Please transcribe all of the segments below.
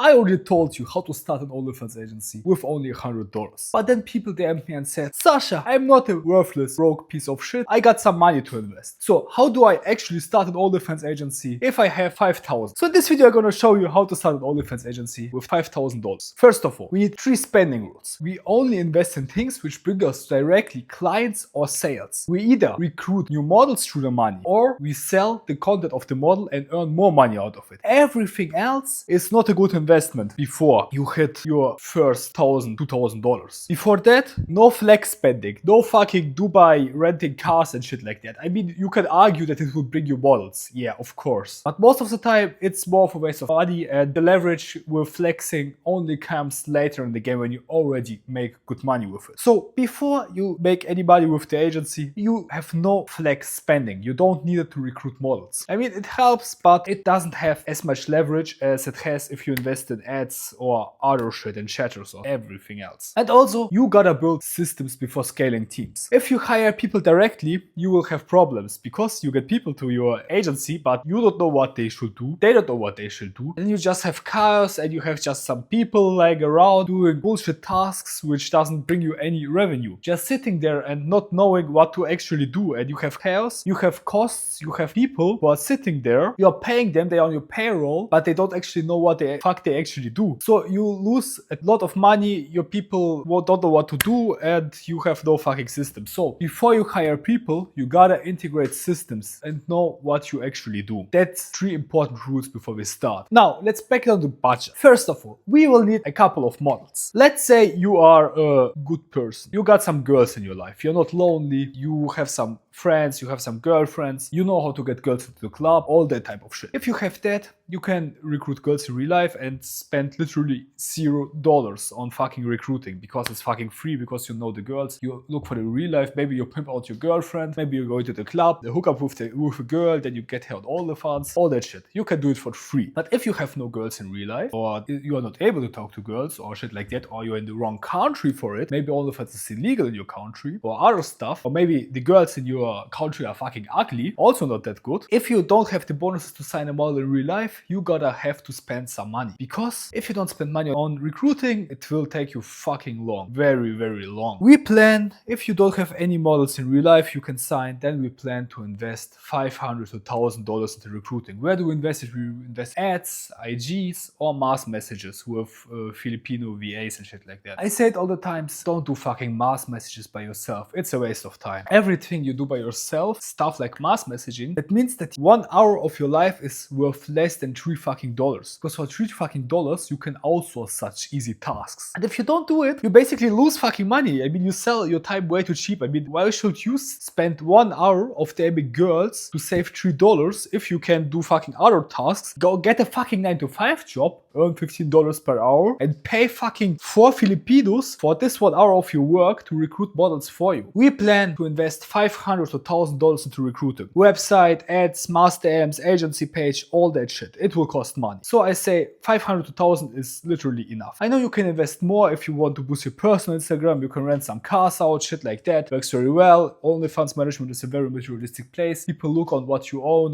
I already told you how to start an OnlyFans agency with only $100. But then people DM'd me and said, Sasha, I'm not a worthless, broke piece of shit. I got some money to invest. So how do I actually start an OnlyFans agency if I have $5,000? So in this video, I'm gonna show you how to start an OnlyFans agency with $5,000. First of all, we need 3 spending rules. We only invest in things which bring us directly clients or sales. We either recruit new models through the money or we sell the content of the model and earn more money out of it. Everything else is not a good investment before you hit your first $1,000, $2,000. Before that, no flex spending, no fucking Dubai renting cars and shit like that. I mean, you can argue that it would bring you models, yeah, of course. But most of the time, it's more of a waste of money, and the leverage with flexing only comes later in the game when you already make good money with it. So before you make any money with the agency, you have no flex spending. You don't need it to recruit models. I mean, it helps, but it doesn't have as much leverage as it has if you invest in ads or other shit in chatters or everything else. And also, you gotta build systems before scaling teams. If you hire people directly, you will have problems because you get people to your agency, but you don't know what they should do. They don't know what they should do. And you just have chaos and you have just some people lying around doing bullshit tasks which doesn't bring you any revenue. Just sitting there and not knowing what to actually do. And you have chaos, you have costs, you have people who are sitting there, you're paying them, they're on your payroll, but they don't actually know what the fuck they actually do. So you lose a lot of money, your people don't know what to do, and you have no fucking system. So before you hire people, you gotta integrate systems and know what you actually do. That's 3 important rules before we start. Now, let's back down the budget. First of all, we will need a couple of models. Let's say you are a good person. You got some girls in your life. You're not lonely. You have some friends, you have some girlfriends, you know how to get girls into the club, all that type of shit. If you have that, you can recruit girls in real life and spend literally $0 on fucking recruiting because it's fucking free, because you know the girls. You look for the real life, maybe you pimp out your girlfriend, maybe you go to the club, hook up with a girl, then you get her on OnlyFans, all that shit. You can do it for free. But if you have no girls in real life, or you are not able to talk to girls or shit like that, or you're in the wrong country for it, maybe OnlyFans is illegal in your country or other stuff, or maybe the girls in your country are fucking ugly, also not that good. If you don't have the bonuses to sign a model in real life, you gotta have to spend some money. Because if you don't spend money on recruiting, it will take you fucking long. Very, very long. We plan, if you don't have any models in real life you can sign, then we plan to invest $500 to $1,000 into recruiting. Where do we invest it? We invest ads, IGs, or mass messages with Filipino VAs and shit like that. I say it all the time, don't do fucking mass messages by yourself. It's a waste of time. Everything you do by yourself, stuff like mass messaging, that means that 1 hour of your life is worth less than $3 fucking dollars. Because for $3 fucking dollars, you can outsource such easy tasks. And if you don't do it, you basically lose fucking money. I mean, you sell your time way too cheap. I mean, why should you spend 1 hour of damning girls to save $3 if you can do fucking other tasks? Go get a fucking 9-to-5 job, earn $15 per hour, and pay fucking 4 Filipinos for this 1 hour of your work to recruit models for you. We plan to invest $500 to $1,000 into recruiting. Website, ads, mass DMs, agency page, all that shit. It will cost money. So I say 500 to 1,000 is literally enough. I know you can invest more if you want to boost your personal Instagram. You can rent some cars out, shit like that. Works very well. OnlyFans management is a very materialistic place. People look on what you own,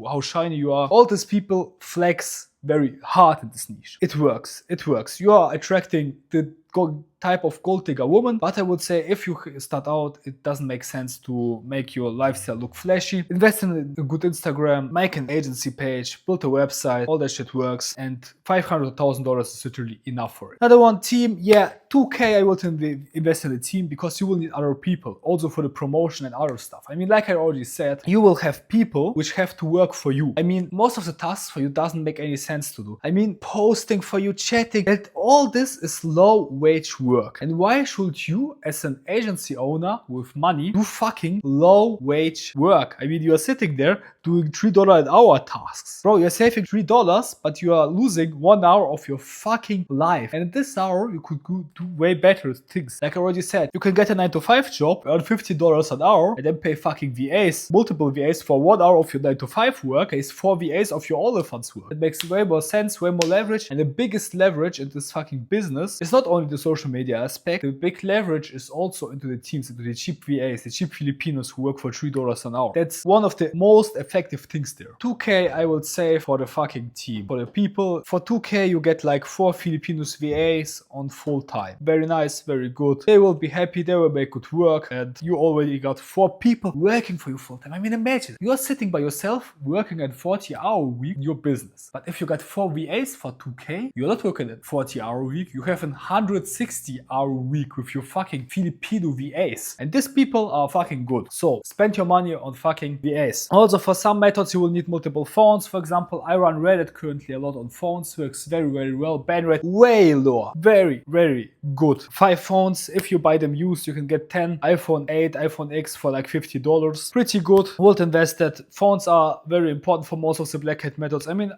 how shiny you are. All these people flex very hard in this niche. It works. It works. You are attracting the type of gold digger woman, but I would say if you start out, it doesn't make sense to make your lifestyle look flashy. Invest in a good Instagram, make an agency page, build a website, all that shit works, and $500 to $1,000 is literally enough for it. Another one, team, yeah, $2,000 I would invest in a team because you will need other people, also for the promotion and other stuff. I mean, like I already said, you will have people which have to work for you. I mean, most of the tasks for you doesn't make any sense to do. I mean, posting for you, chatting, and all this is low wage work. And why should you, as an agency owner with money, do fucking low wage work? I mean, you are sitting there doing $3 an hour tasks. Bro, you're saving $3, but you are losing 1 hour of your fucking life. And in this hour, you could do way better things. Like I already said, you can get a 9-to-5 job, earn $50 an hour, and then pay fucking VAs, multiple VAs for 1 hour of your 9-to-5 work, is 4 VAs of your OnlyFans work. It makes way more sense, way more leverage, and the biggest leverage in this fucking business is not only the social media aspect, the big leverage is also into the teams, into the cheap VAs, the cheap Filipinos who work for $3 an hour. That's one of the most effective things there. 2K, I would say, for the fucking team. For the people, for 2K, you get like 4 Filipinos VAs on full time. Very nice, very good. They will be happy, they will make good work, and you already got 4 people working for you full time. I mean, imagine, you're sitting by yourself, working at 40-hour week in your business. But if you got 4 VAs for 2K, you're not working at 40-hour week, you have a 160-hour week with your fucking Filipino VAs. And these people are fucking good. So spend your money on fucking VAs. Also, for some methods, you will need multiple phones. For example, I run Reddit currently a lot on phones, works very, very well. Ban rate way lower. Very, very good. 5 phones, if you buy them used, you can get 10 iPhone 8, iPhone X for like $50. Pretty good. Well invested. Phones are very important for most of the black hat methods. I mean,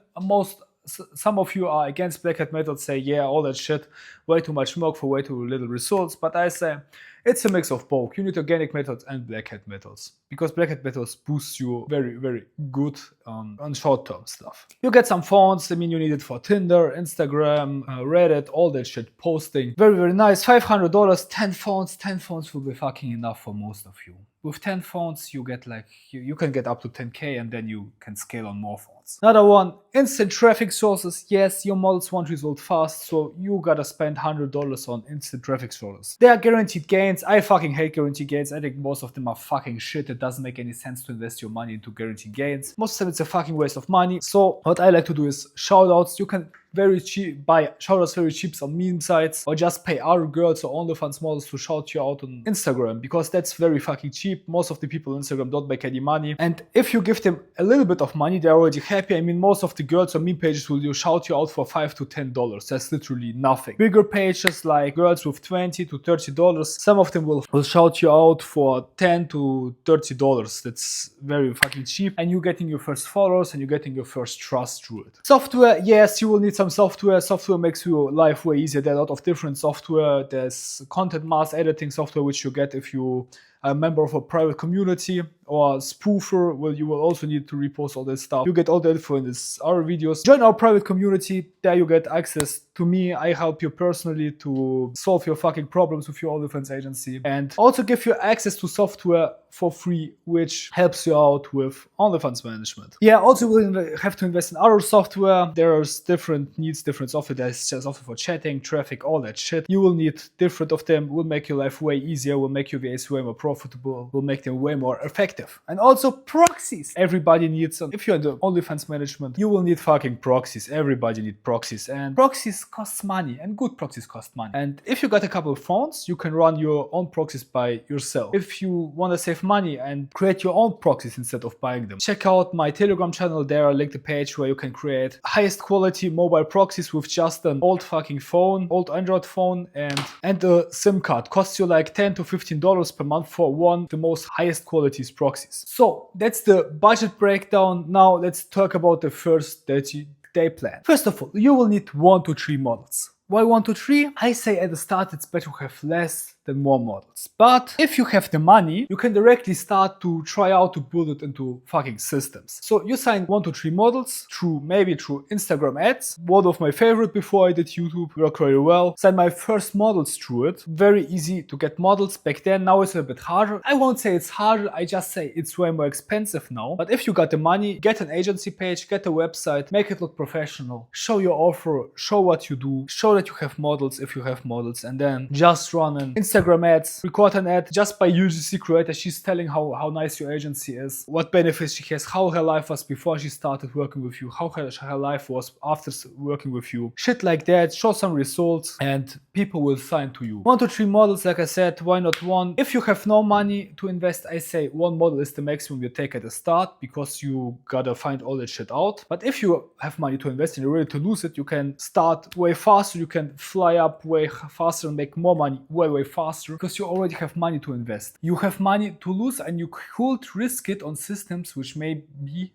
some of you are against black hat methods, say, yeah, all that shit, way too much work for way too little results. But I say, it's a mix of both. You need organic methods and black hat methods, because black hat methods boost you very, very good on short-term stuff. You get some phones. I mean, you need it for Tinder, Instagram, Reddit, all that shit, posting. Very, very nice. $500, 10 phones. 10 phones will be fucking enough for most of you. With 10 phones, you get like, you can get up to 10K, and then you can scale on more phones. Another one, instant traffic sources. Yes, your models want result fast, so you gotta spend $100 on instant traffic sources. They are guaranteed gains. I fucking hate guaranteed gains. I think most of them are fucking shit. It doesn't make any sense to invest your money into guaranteed gains. Most of the time it's a fucking waste of money. So what I like to do is shoutouts. You can very cheap buy shoutouts very cheap on meme sites, or just pay other girls or OnlyFans models to shout you out on Instagram, because that's very fucking cheap. Most of the people on Instagram don't make any money, and if you give them a little bit of money, they're already happy. I mean, most of the girls on meme pages will shout you out for $5 to $10. That's literally nothing. Bigger pages like girls with $20 to $30, some of them will shout you out for $10 to $30. That's very fucking cheap, and you're getting your first followers and you're getting your first trust through it. Software, yes, you will need some software. Software makes your life way easier. There are a lot of different software. There's content mass editing software, which you get if you are a member of a private community, or spoofer. Well, you will also need to repost all this stuff. You get all the info in our videos. Join our private community. There you get access to me. I help you personally to solve your fucking problems with your OnlyFans agency, and also give you access to software for free, which helps you out with OnlyFans management. Yeah, also we'll have to invest in other software. There's different needs, different software. There's just software for chatting, traffic, all that shit. You will need different of them. Will make your life way easier. Will make your VAs way more profitable. Will make them way more effective. And also proxies. Everybody needs them. If you're in the OnlyFans management, you will need fucking proxies. Everybody needs proxies, and proxies cost money, and good proxies cost money. And if you got a couple of phones, you can run your own proxies by yourself. If you want to save money and create your own proxies instead of buying them, check out my Telegram channel. There I link the page where you can create highest quality mobile proxies with just an old fucking phone, old Android phone, and a SIM card. Costs you like $10 to $15 per month for one, the most highest quality proxies. So that's the budget breakdown. Now let's talk about the first 30-day plan. First of all, you will need 1 to 3 models. Why 1 to 3? I say at the start it's better to have less than more models. But if you have the money, you can directly start to try out to build it into fucking systems. So you sign 1 to 3 models maybe through Instagram ads. One of my favorite before I did YouTube, worked very well. Sign my first models through it. Very easy to get models back then. Now it's a bit harder. I won't say it's harder, I just say it's way more expensive now. But if you got the money, get an agency page, get a website, make it look professional, show your offer, show what you do, show that you have models if you have models, and then just run an Instagram ads, record an ad just by UGC creator. She's telling how nice your agency is, what benefits she has, how her life was before she started working with you, how her life was after working with you. Shit like that, show some results, and people will sign to you. 1 to 3 models, like I said, why not 1? If you have no money to invest, I say 1 model is the maximum you take at the start, because you gotta find all that shit out. But if you have money to invest and you're ready to lose it, you can start way faster, you can fly up way faster and make more money way faster, because you already have money to invest. You have money to lose, and you could risk it on systems which may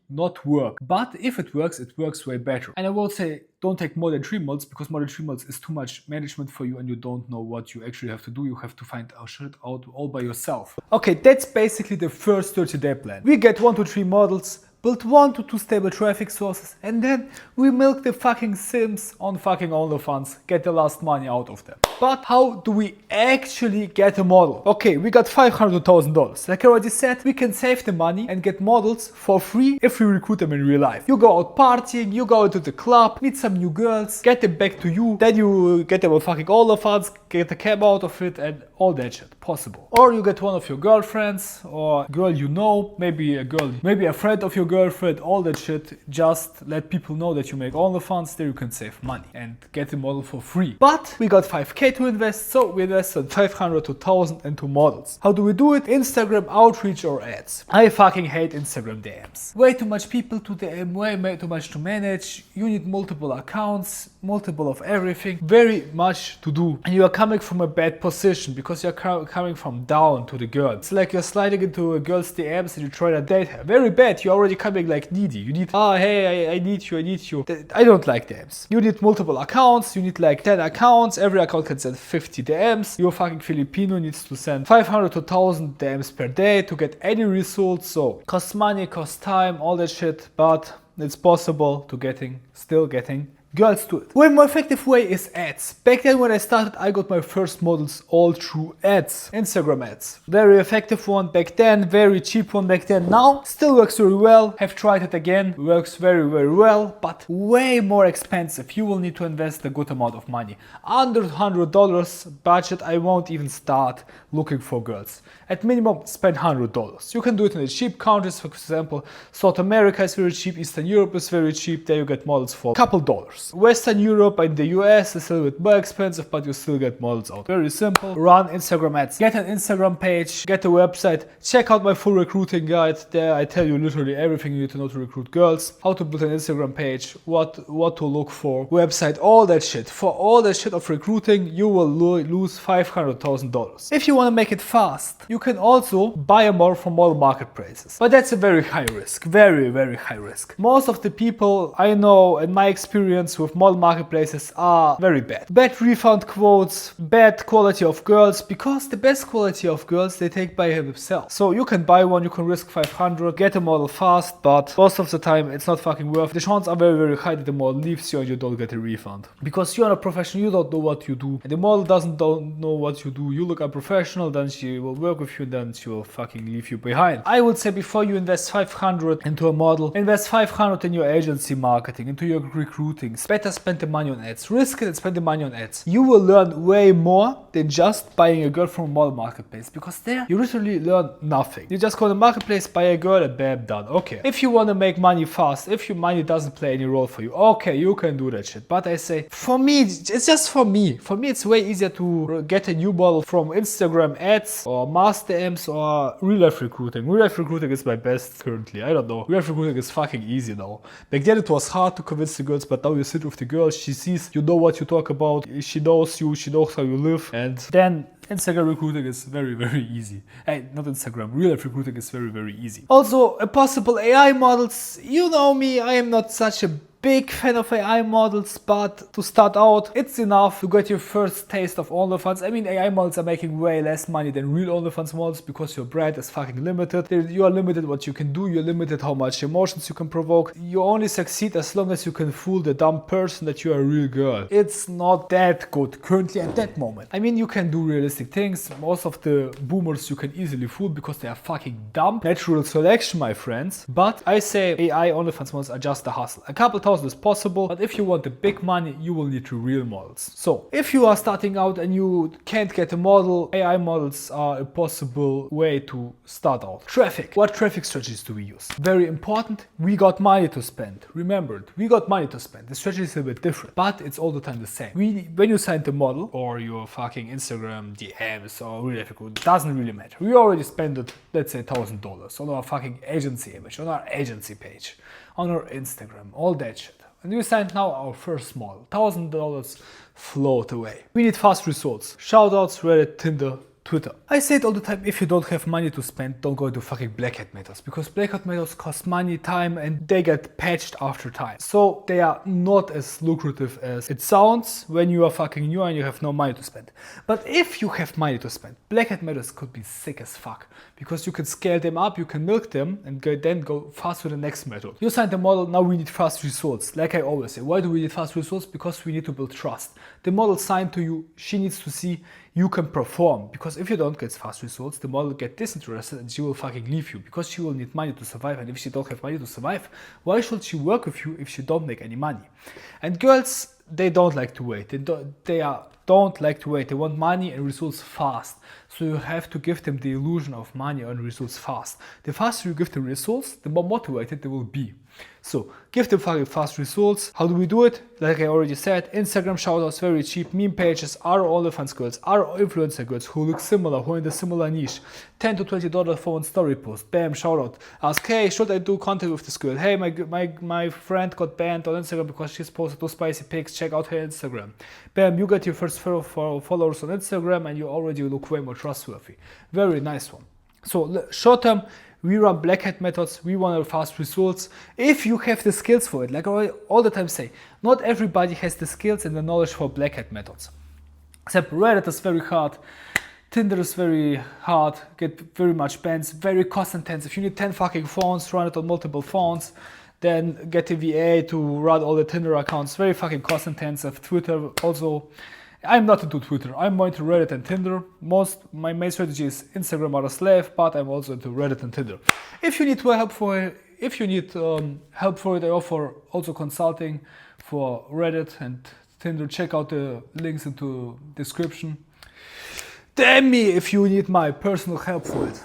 not work. But if it works way better. And I will say, don't take more than 3 models, because more than 3 models is too much management for you and you don't know what you actually have to do. You have to find our shit out all by yourself. Okay, that's basically the first 30-day plan. We get 1 to 3 models, build 1 to 2 stable traffic sources, and then we milk the fucking sims on fucking OnlyFans, get the last money out of them. But how do we actually get a model? Okay, we got $500,000. Like I already said, we can save the money and get models for free if we recruit them in real life. You go out partying, you go to the club, meet some new girls, get them back to you, then you get them on fucking OnlyFans, get the cam out of it, and all that shit possible. Or you get one of your girlfriends or girl you know, maybe a friend of your girlfriend, all that shit. Just let people know that you make OnlyFans, there you can save money and get the model for free. But we got 5k to invest, so we invested 500 to 1000 into models. How do we do it? Instagram outreach or ads. I fucking hate Instagram DMs. Way too much people to DM, way too much to manage. You need multiple accounts, multiple of everything, very much to do. And you are coming from a bad position because you're coming from down to the girl. It's like you're sliding into a girl's DMs and you try to date her. Very bad, you're already coming like needy. You need, hey, I need you. I don't like DMs. You need multiple accounts, you need like 10 accounts, every account can send 50 DMs. Your fucking Filipino needs to send 500 to 1000 DMs per day to get any results. So, costs money, costs time, all that shit, but it's possible to still getting girls to it. One more effective way is ads. Back then when I started, I got my first models all through ads, Instagram ads. Very effective one back then, very cheap one back then. Now, still works very well. Have tried it again, works very, very well, but way more expensive. You will need to invest a good amount of money. Under $100 budget, I won't even start looking for girls. At minimum, spend $100. You can do it in the cheap countries, for example, South America is very cheap, Eastern Europe is very cheap, there you get models for a couple dollars. Western Europe and the US is a little bit more expensive, but you still get models out. Very simple. Run Instagram ads. Get an Instagram page, get a website, check out my full recruiting guide. There I tell you literally everything you need to know to recruit girls, how to build an Instagram page, what to look for, website, all that shit. For all that shit of recruiting, you will lose $500,000. If you want to make it fast, you can also buy a model from model marketplaces. But that's a very high risk. Very, very high risk. Most of the people I know in my experience with model marketplaces are very bad. Bad refund quotes, bad quality of girls, because the best quality of girls they take by themselves. So you can buy one, you can risk 500, get a model fast, but most of the time it's not fucking worth. The chances are very, very high that the model leaves you and you don't get a refund. Because you're not a professional, you don't know what you do. And the model don't know what you do. You look unprofessional, then she will work with you, then she will fucking leave you behind. I would say before you invest 500 into a model, invest 500 in your agency marketing, into your recruiting. Better spend the money on ads. Risk it and spend the money on ads. You will learn way more than just buying a girl from a model marketplace, because there you literally learn nothing. You just go to the marketplace, buy a girl, and bam, done. Okay. If you want to make money fast, if your money doesn't play any role for you, okay, you can do that shit. But I say, for me, it's just for me. For me, it's way easier to get a new model from Instagram ads or mass DMs or real life recruiting. Real life recruiting is my best currently. I don't know. Real life recruiting is fucking easy now. Back then it was hard to convince the girls, but now you sit with the girl, she sees you know what you talk about, she knows you, she knows how you live, and then Instagram recruiting is very, very easy. Hey, not Instagram, real life recruiting is very, very easy. Also, possible AI models. You know me, I am not such a big fan of AI models, but to start out, it's enough to get your first taste of OnlyFans. I mean, AI models are making way less money than real OnlyFans models because your brand is fucking limited. You are limited what you can do, you're limited how much emotions you can provoke. You only succeed as long as you can fool the dumb person that you are a real girl. It's not that good currently at that moment. I mean, you can do realistic things. Most of the boomers you can easily fool because they are fucking dumb. Natural selection, my friends. But I say AI OnlyFans models are just a hustle. A couple thousand is possible, but if you want the big money, you will need to real models. So if you are starting out and you can't get a model, AI models are a possible way to start out. Traffic. What traffic strategies do we use? Very important. We got money to spend. Remember it. We got money to spend. The strategy is a bit different, but it's all the time the same. When you sign the model or your fucking Instagram DMs or real life, it doesn't really matter. We already spent it, let's say $1,000 on our fucking agency image, on our agency page, on our Instagram, all that shit. And we signed now our first model. $1,000 float away. We need fast results. Shoutouts, Reddit, Tinder, Twitter. I say it all the time, if you don't have money to spend, don't go into fucking black hat methods, because black hat methods cost money, time, and they get patched after time. So they are not as lucrative as it sounds when you are fucking new and you have no money to spend. But if you have money to spend, black hat methods could be sick as fuck, because you can scale them up, you can milk them, and then go fast with the next method. You signed the model, now we need fast results. Like I always say, why do we need fast results? Because we need to build trust. The model signed to you, she needs to see you can perform, because if you don't get fast results, the model get disinterested and she will fucking leave you, because she will need money to survive, and if she don't have money to survive, why should she work with you if she don't make any money? And girls, they don't like to wait. They don't like to wait. They want money and results fast. So you have to give them the illusion of money and results fast. The faster you give them results, the more motivated they will be. So give them fucking fast results. How do we do it? Like I already said, Instagram shoutouts, very cheap. Meme pages, our OnlyFans girls, our influencer girls who look similar, who are in the similar niche. $10 to $20 for one story post. Bam, shoutout. Ask, hey, should I do content with this girl? Hey, my friend got banned on Instagram because she's posted 2 spicy pics. Check out her Instagram. Bam, you get your first followers on Instagram and you already look way more trustworthy. Very nice one. So short term, we run black hat methods, we want fast results. If you have the skills for it, like I all the time say, not everybody has the skills and the knowledge for black hat methods. Except Reddit is very hard, Tinder is very hard, get very much bans, very cost intensive. You need 10 fucking phones, run it on multiple phones, then get a VA to run all the Tinder accounts, very fucking cost intensive. Twitter also. I'm not into Twitter, I'm more into Reddit and Tinder. My main strategy is Instagram or a slave, but I'm also into Reddit and Tinder. If you need help for it, I offer also consulting for Reddit and Tinder. Check out the links into description. Damn me if you need my personal help for it.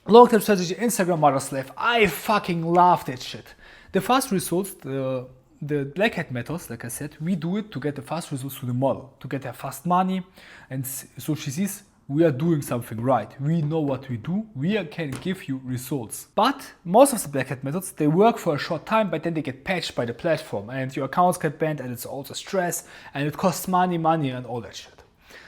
Long-term strategy, Instagram or a slave. I fucking love that shit. The fast results, the black hat methods, like I said, we do it to get the fast results to the model, to get her fast money, and so she sees we are doing something right. We know what we do. We can give you results. But most of the black hat methods, they work for a short time, but then they get patched by the platform, and your accounts get banned, and it's also stress, and it costs money, and all that shit.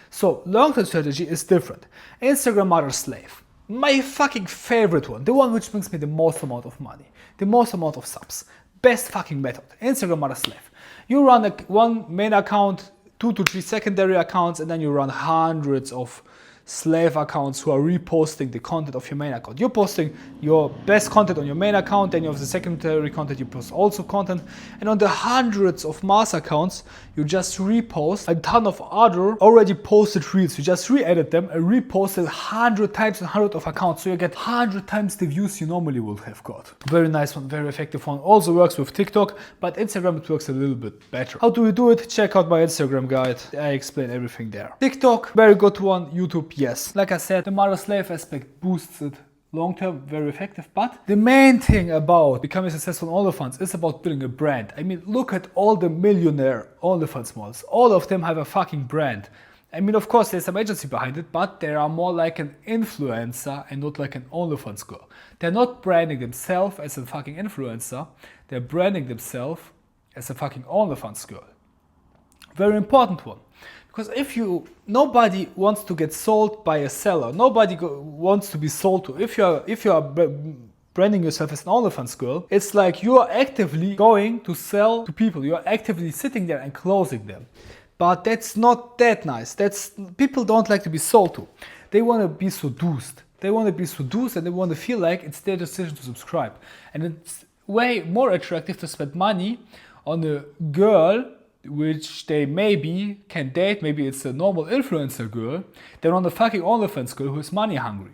So long-term strategy is different. Instagram or slave. My fucking favorite one, the one which brings me the most amount of money, the most amount of subs. Best fucking method, Instagram or a slave. You run one main account, 2 to 3 secondary accounts, and then you run hundreds of slave accounts who are reposting the content of your main account. You're posting your best content on your main account, then you have the secondary content, you post also content, and on the hundreds of mass accounts, you just repost a ton of other already posted reels. You just re-edit them and repost it 100 times in 100 of accounts, so you get 100 times the views you normally would have got. Very nice one, very effective one. Also works with TikTok, but Instagram it works a little bit better. How do we do it? Check out my Instagram guide. I explain everything there. TikTok, very good one. YouTube, yes. Like I said, the mother-slave aspect boosts it long-term, very effective. But the main thing about becoming successful on OnlyFans is about building a brand. I mean, look at all the millionaire OnlyFans models. All of them have a fucking brand. I mean, of course, there's some agency behind it, but they are more like an influencer and not like an OnlyFans girl. They're not branding themselves as a fucking influencer. They're branding themselves as a fucking OnlyFans girl. Very important one. Because nobody wants to get sold by a seller. Nobody wants to be sold to. If you are branding yourself as an OnlyFans girl, it's like you are actively going to sell to people. You are actively sitting there and closing them. But that's not that nice. People don't like to be sold to. They want to be seduced. They want to be seduced and they want to feel like it's their decision to subscribe. And it's way more attractive to spend money on a girl which they maybe can date, maybe it's a normal influencer girl, than on the fucking OnlyFans girl who is money hungry.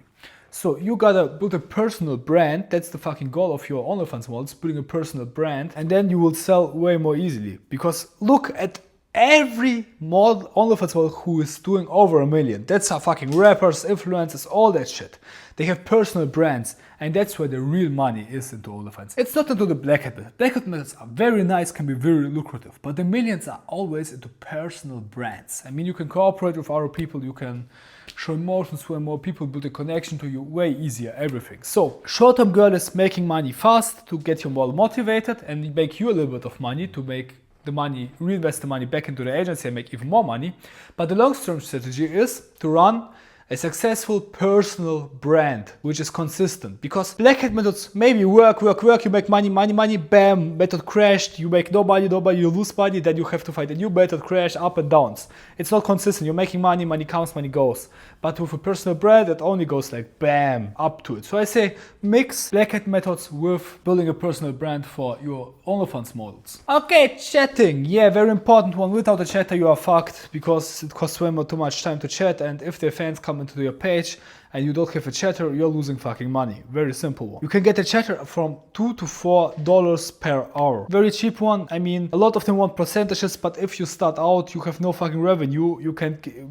So you gotta build a personal brand. That's the fucking goal of your OnlyFans models, building a personal brand, and then you will sell way more easily. Because look at every model, OnlyFans model who is doing over $1 million. That's how fucking rappers, influencers, all that shit. They have personal brands, and that's where the real money is into OnlyFans. It's not into the black hat methods. Black hat methods are very nice, can be very lucrative, but the millions are always into personal brands. I mean, you can cooperate with other people, you can show emotions when more people build a connection to you, way easier, everything. So, short-term girl is making money fast to get your model motivated and make you a little bit of money to make the money, reinvest the money back into the agency and make even more money. But the long-term strategy is to run A successful personal brand which is consistent, because black hat methods maybe work, you make money, bam, method crashed, you make no money, you lose money, then you have to find a new method, crash, up and downs. It's not consistent. You're making money comes, money goes. But with a personal brand, it only goes like bam, up to it. So I say mix black hat methods with building a personal brand for your OnlyFans models. Okay, chatting. Yeah, very important one. Without a chatter, you are fucked, because it costs way more too much time to chat, and if their fans come into your page and you don't have a chatter, you're losing fucking money. Very simple one. You can get a chatter from $2 to $4 per hour. Very cheap one. I mean, a lot of them want percentages, but if you start out, you have no fucking revenue.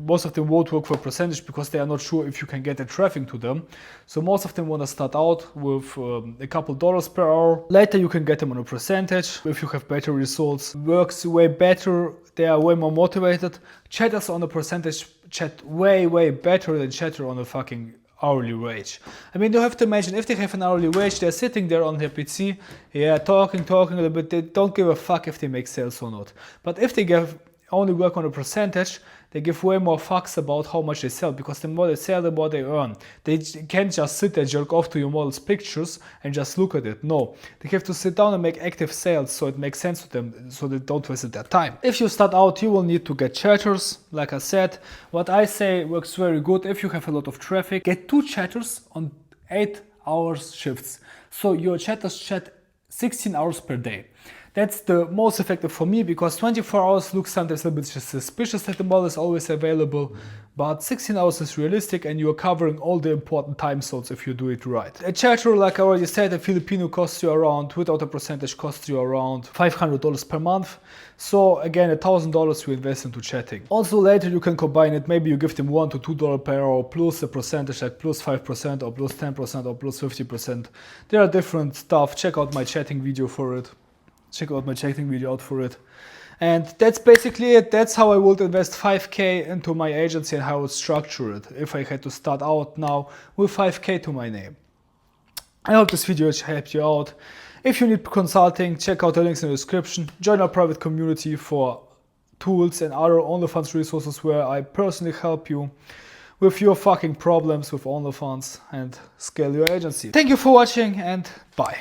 Most of them won't work for percentage because they are not sure if you can get the traffic to them. So most of them want to start out with a couple dollars per hour. Later you can get them on a percentage if you have better results. Works way better. They are way more motivated. Chatters on a percentage chat way better than chatter on a fucking hourly wage. I mean, you have to imagine, if they have an hourly wage, they're sitting there on their PC, yeah, talking a little bit. They don't give a fuck if they make sales or not. But if they only work on a percentage, they give way more fucks about how much they sell, because the more they sell, the more they earn. They can't just sit there, jerk off to your model's pictures and just look at it. No, they have to sit down and make active sales so it makes sense to them, so they don't waste their time. If you start out, you will need to get chatters. Like I said, what I say works very good. If you have a lot of traffic, get 2 chatters on 8 hours shifts. So your chatters chat 16 hours per day. That's the most effective for me, because 24 hours looks sometimes a little bit suspicious that the model is always available, but 16 hours is realistic, and you are covering all the important time slots if you do it right. A chatter, like I already said, a Filipino costs you around, without a percentage, costs you around $500 per month. So again, $1,000 you invest into chatting. Also later you can combine it. Maybe you give them $1 to $2 per hour plus a percentage like plus 5% or plus 10% or plus 50%. There are different stuff. Check out my chatting video for it. Check out my chatting video out for it. And that's basically it. That's how I would invest 5K into my agency and how I would structure it if I had to start out now with 5K to my name. I hope this video helped you out. If you need consulting, check out the links in the description. Join our private community for tools and other OnlyFans resources where I personally help you with your fucking problems with OnlyFans and scale your agency. Thank you for watching, and bye.